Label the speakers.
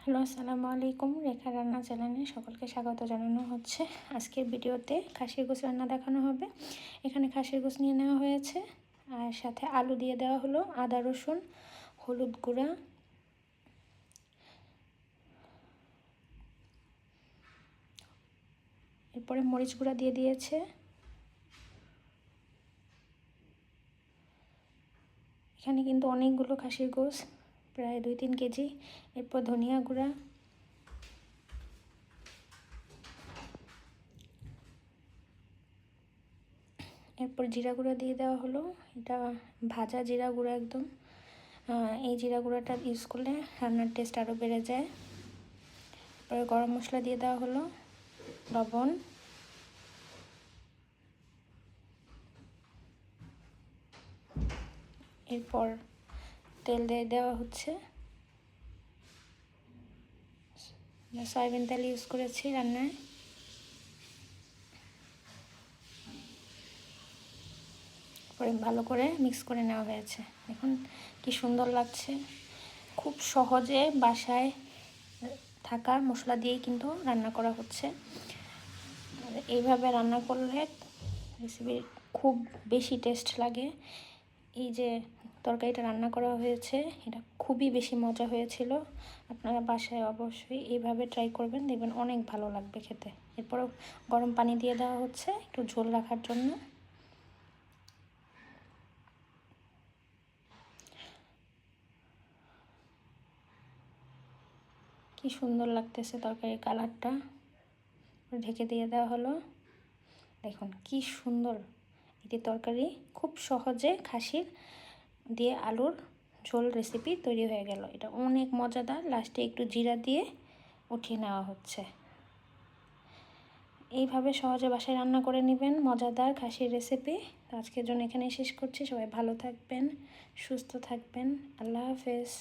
Speaker 1: Hello, আসসালামু আলাইকুম। রেখা রান্না চ্যানেলে সকলকে স্বাগত জানানো হচ্ছে। আজকের ভিডিওতে খাসির গোশ রান্না দেখানো হবে। এখানে খাসির গোশ নিয়ে নেওয়া হয়েছে, আর সাথে আলু দিয়ে দেওয়া হলো, আদা রসুন, হলুদ গুঁড়া, এরপরে মরিচ গুঁড়া দিয়ে দিয়েছে। এখানে কিন্তু অনেকগুলো খাসির গোশ, প্রায় 2-3 কেজি। এরপর ধনিয়া গুঁড়া, এরপর জিরা গুঁড়া দিয়ে দেওয়া হলো। এটা ভাজা জিরা গুঁড়া একদম। এই জিরা গুঁড়াটা ইউজ করলে রান্নার টেস্ট আরও বেড়ে যায়। এরপরে গরম মশলা দিয়ে দেওয়া হলো, লবণ, এরপর তেল দিয়ে দেওয়া হচ্ছে। সয়াবিন তেল ইউজ করেছি রান্নায়। পরে ভালো করে মিক্স করে নেওয়া হয়েছে। এখন কি সুন্দর লাগছে। খুব সহজে বাসায় থাকা মশলা দিয়েই কিন্তু রান্না করা হচ্ছে। এইভাবে রান্না করলে রেসিপি খুব বেশি টেস্ট লাগে। এই যে তরকারিটা রান্না করা হয়েছে, এটা খুবই বেশি মজা হয়েছিল। আপনারা বাসায় অবশ্যই এইভাবে ট্রাই করবেন, দেখবেন অনেক ভালো লাগবে খেতে। এরপরও গরম পানি দিয়ে দেওয়া হচ্ছে একটু ঝোল রাখার জন্য। কি সুন্দর লাগতেছে তরকারির কালারটা। ঢেকে দিয়ে দেওয়া হলো। দেখুন কি সুন্দর এটি তরকারি। খুব সহজে খাসির দিয়ে আলুর ঝোল রেসিপি তৈরি হয়ে গেল। এটা অনেক মজাদার। লাস্টে একটু জিরা দিয়ে উঠিয়ে নেওয়া হচ্ছে। এইভাবে সহজে বাসায় রান্না করে নেবেন মজাদার খাসির রেসিপি। তো আজকের জন্য এখানেই শেষ করছি। সবাই ভালো থাকবেন, সুস্থ থাকবেন। আল্লাহ হাফেজ।